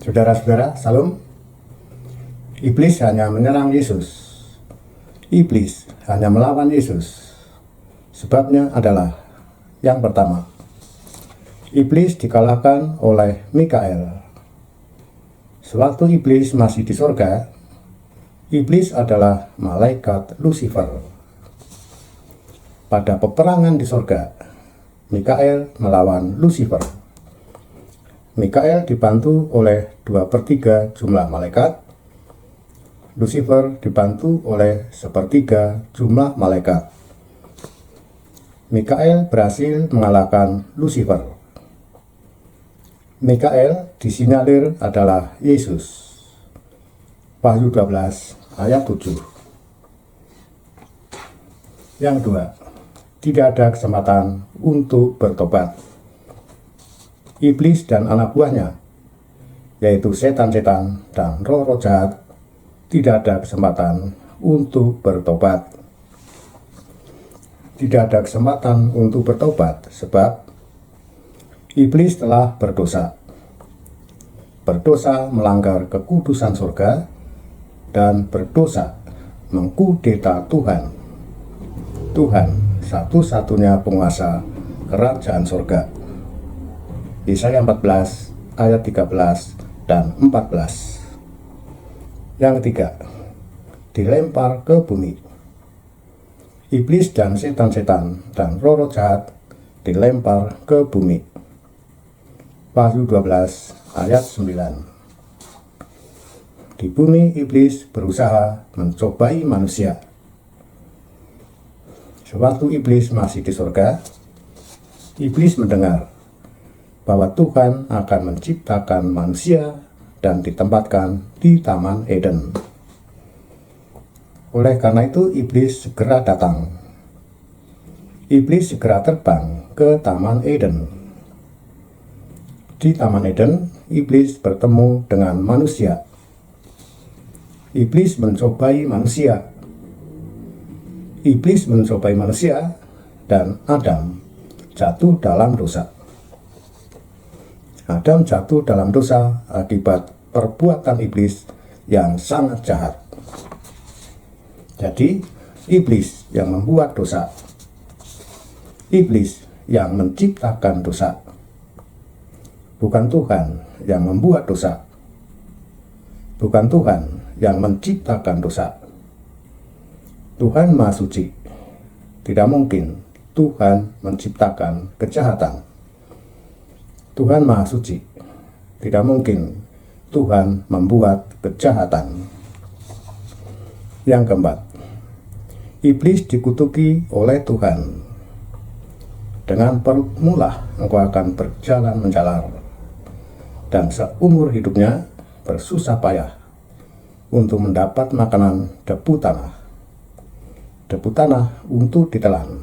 Saudara-saudara, salam. Iblis hanya menyerang Yesus. Iblis hanya melawan Yesus. Sebabnya adalah yang pertama, iblis dikalahkan oleh Mikael. Sewaktu iblis masih di sorga, iblis adalah malaikat Lucifer. Pada peperangan di sorga, Mikael melawan Lucifer. Mikael dibantu oleh 2/3 jumlah malaikat. Lucifer dibantu oleh 1/3 jumlah malaikat. Mikael berhasil mengalahkan Lucifer. Mikael disinyalir adalah Yesus. Wahyu 12 ayat 7. Yang kedua, tidak ada kesempatan untuk bertobat. Iblis dan anak buahnya, yaitu setan-setan dan roh-roh jahat, tidak ada kesempatan untuk bertobat. Tidak ada kesempatan untuk bertobat sebab iblis telah berdosa. Berdosa melanggar kekudusan surga dan berdosa mengkudeta Tuhan. Tuhan satu-satunya penguasa kerajaan surga. Yesaya 14 ayat 13 dan 14. Yang ketiga, dilempar ke bumi. Iblis dan setan-setan dan roh-roh jahat dilempar ke bumi. Wahyu 12 ayat 9. Di bumi iblis berusaha mencobai manusia. Sewaktu iblis masih di surga, iblis mendengar bahwa Tuhan akan menciptakan manusia dan ditempatkan di Taman Eden. Oleh karena itu, iblis segera datang. Iblis segera terbang ke Taman Eden. Di Taman Eden, iblis bertemu dengan manusia. Iblis mencobai manusia. Iblis mencobai manusia dan Adam jatuh dalam dosa. Adam jatuh dalam dosa akibat perbuatan iblis yang sangat jahat. Jadi, iblis yang membuat dosa. Iblis yang menciptakan dosa. Bukan Tuhan yang membuat dosa. Bukan Tuhan yang menciptakan dosa. Tuhan Maha Suci. Tidak mungkin Tuhan menciptakan kejahatan. Tuhan Maha Suci. Tidak mungkin Tuhan membuat kejahatan. Yang keempat, iblis dikutuki oleh Tuhan. Dengan perut mulah engkau akan berjalan menjalar, dan seumur hidupnya bersusah payah untuk mendapat makanan debu tanah. Debu tanah untuk ditelan.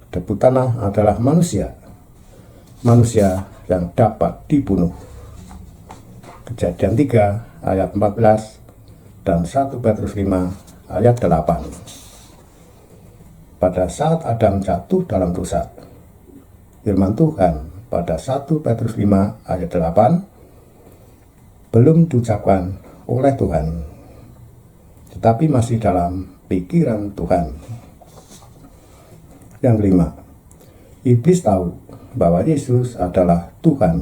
Debu tanah adalah manusia. Manusia yang dapat dibunuh. Kejadian 3 ayat 14 dan 1 Petrus 5 ayat 8. Pada saat Adam jatuh dalam dosa, firman Tuhan pada 1 Petrus 5 ayat 8 belum diucapkan oleh Tuhan, tetapi masih dalam pikiran Tuhan. Yang kelima, iblis tahu bahwa Yesus adalah Tuhan.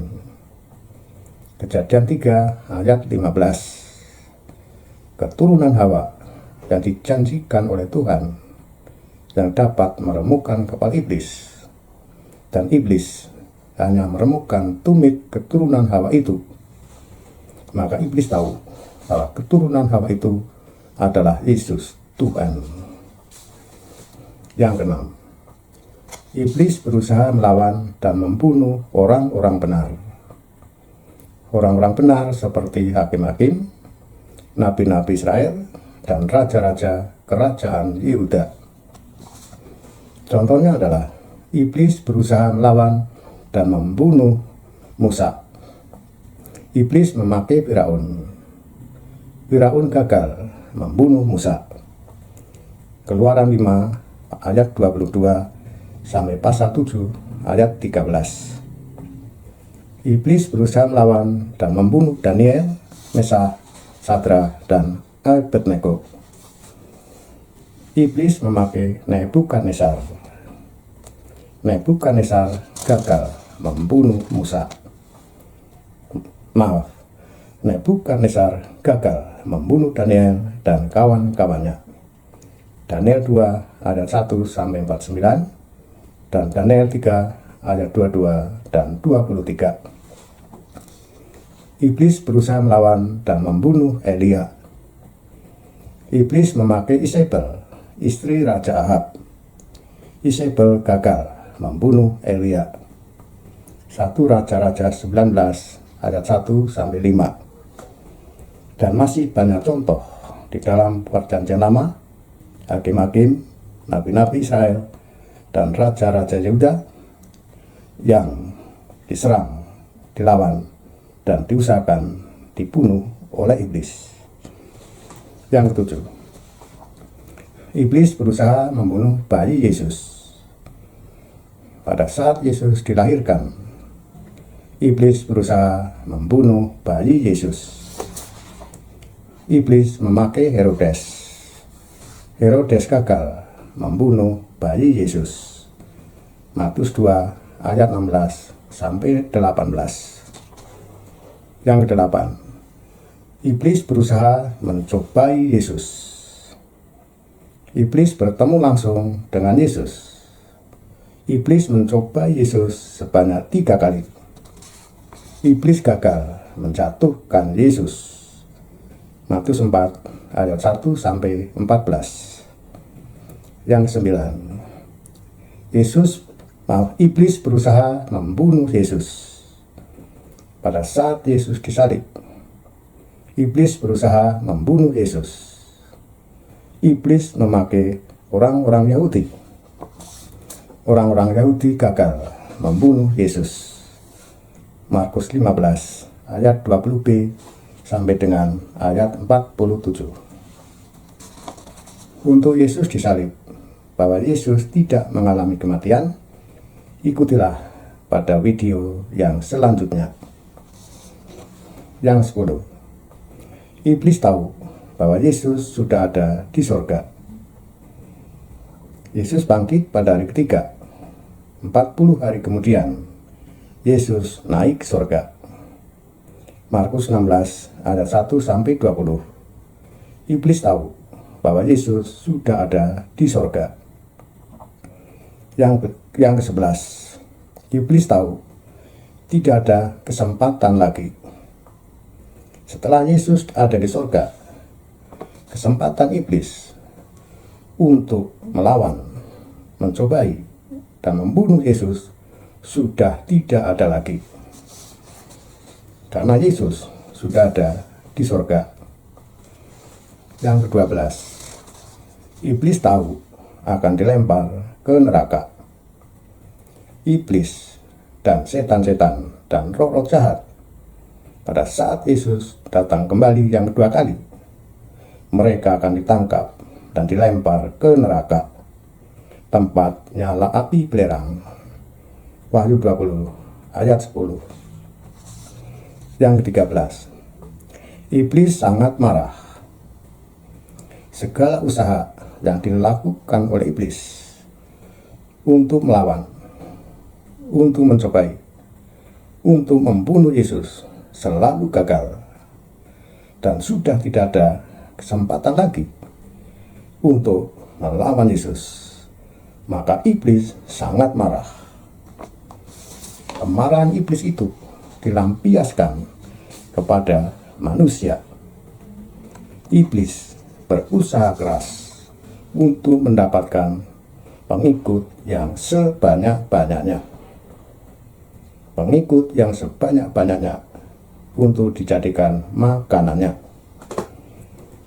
Kejadian 3 ayat 15. Keturunan Hawa yang dijanjikan oleh Tuhan yang dapat meremukkan kepala iblis, dan iblis hanya meremukkan tumit keturunan Hawa itu. Maka iblis tahu bahwa keturunan Hawa itu adalah Yesus Tuhan. Yang keenam, iblis berusaha melawan dan membunuh orang-orang benar. Orang-orang benar seperti hakim-hakim, nabi-nabi Israel, dan raja-raja kerajaan Yehuda. Contohnya adalah iblis berusaha melawan dan membunuh Musa. Iblis memakai Firaun. Firaun gagal membunuh Musa. Keluaran 5 ayat 22 sampai pasal 7 ayat 13. Iblis berusaha melawan dan membunuh Daniel, Meshach, Sadrak, dan Abednego. Iblis memakai Nebukadnezar. Nebukadnezar gagal membunuh Musa. Nebukadnezar gagal membunuh Daniel dan kawan-kawannya. Daniel 2 ayat 1-49 dan Daniel 3 ayat 22 dan 23. Iblis berusaha melawan dan membunuh Elia. Iblis memakai Isabel, istri Raja Ahab. Isabel gagal membunuh Elia. 1 Raja-Raja 19 ayat 1-5. Dan masih banyak contoh di dalam Perjanjian Lama, hakim-hakim, nabi-nabi Israel, dan raja-raja Yehuda yang diserang, dilawan, dan diusahakan dibunuh oleh iblis. Yang ketujuh, iblis berusaha membunuh bayi Yesus. Pada saat Yesus dilahirkan, iblis berusaha membunuh bayi Yesus. Iblis memakai Herodes. Herodes gagal membunuh bayi Yesus. Matius 2 ayat 16-18. Yang kedelapan, iblis berusaha mencobai Yesus. Iblis bertemu langsung dengan Yesus. Iblis mencoba Yesus sebanyak 3 kali. Iblis gagal menjatuhkan Yesus. Matius 4 ayat 1-14. Yang kesembilan, iblis berusaha membunuh Yesus. Pada saat Yesus disalib, iblis berusaha membunuh Yesus. Iblis memakai orang-orang Yahudi. Orang-orang Yahudi gagal membunuh Yesus. Markus 15 ayat 20b sampai dengan ayat 47. Untuk Yesus disalib, bahwa Yesus tidak mengalami kematian, ikutilah pada video yang selanjutnya. Yang 10. Iblis tahu bahwa Yesus sudah ada di sorga. Yesus bangkit pada hari ketiga. 40 hari kemudian, Yesus naik ke sorga. Markus 16 ayat 1-20. Iblis tahu bahwa Yesus sudah ada di sorga. Yang ke-11. Iblis tahu tidak ada kesempatan lagi. Setelah Yesus ada di sorga, kesempatan iblis untuk melawan, mencobai, dan membunuh Yesus sudah tidak ada lagi. Karena Yesus sudah ada di sorga. Yang ke-12. Iblis tahu akan dilempar ke neraka. Iblis dan setan-setan dan roh-roh jahat pada saat Yesus datang kembali yang kedua kali, mereka akan ditangkap dan dilempar ke neraka, tempat nyala api belerang. Wahyu 20 ayat 10. Yang ke-13. Iblis sangat marah. Segala usaha yang dilakukan oleh iblis untuk melawan, untuk mencobai, untuk membunuh Yesus selalu gagal, dan sudah tidak ada kesempatan lagi untuk melawan Yesus. Maka iblis sangat marah. Kemarahan iblis itu dilampiaskan kepada manusia. Iblis berusaha keras untuk mendapatkan pengikut yang sebanyak-banyaknya. Pengikut yang sebanyak-banyaknya untuk dijadikan makanannya.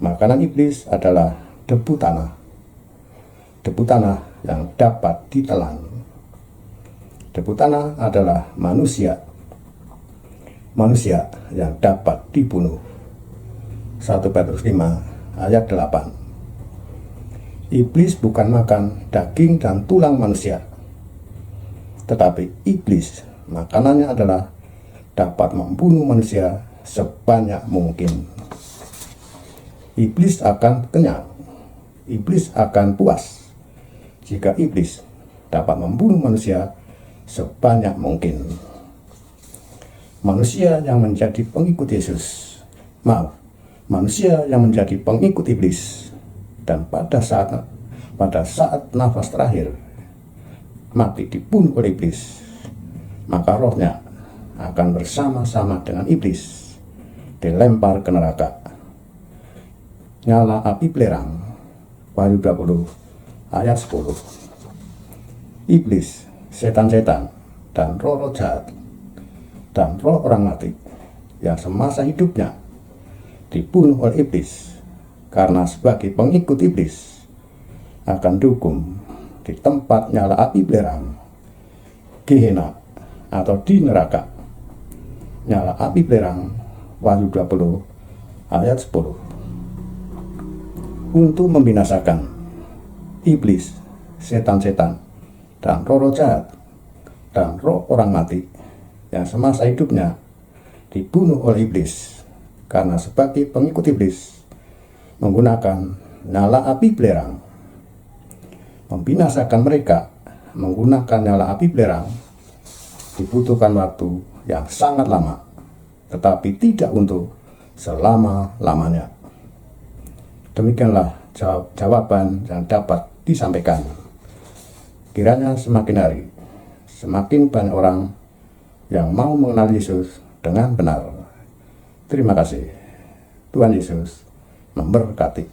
Makanan iblis adalah debu tanah. Debu tanah yang dapat ditelan. Debu tanah adalah manusia. Manusia yang dapat dibunuh. 1 Petrus 5 ayat 8. Iblis bukan makan daging dan tulang manusia, tetapi iblis makanannya adalah dapat membunuh manusia sebanyak mungkin. Iblis akan kenyang, iblis akan puas jika iblis dapat membunuh manusia sebanyak mungkin. Manusia yang menjadi pengikut Yesus, manusia yang menjadi pengikut iblis, dan pada saat nafas terakhir mati dibunuh oleh iblis, maka rohnya akan bersama-sama dengan iblis dilempar ke neraka. Nyala api belerang, Wahyu 20 ayat 10. Iblis, setan-setan, dan roh-roh jahat, dan roh orang mati yang semasa hidupnya dibunuh oleh iblis karena sebagai pengikut iblis akan dihukum di tempat nyala api belerang, Gehenna, atau di neraka. Nyala api belerang, Wahyu 20 ayat 10. Untuk membinasakan iblis, setan-setan, dan roh-roh jahat, dan roh orang mati yang semasa hidupnya dibunuh oleh iblis karena sebagai pengikut iblis menggunakan nyala api belerang. Membinasakan mereka menggunakan nyala api belerang dibutuhkan waktu yang sangat lama, tetapi tidak untuk selama-lamanya. Demikianlah jawaban yang dapat disampaikan. Kiranya semakin hari, semakin banyak orang yang mau mengenal Yesus dengan benar. Terima kasih. Tuhan Yesus memberkati.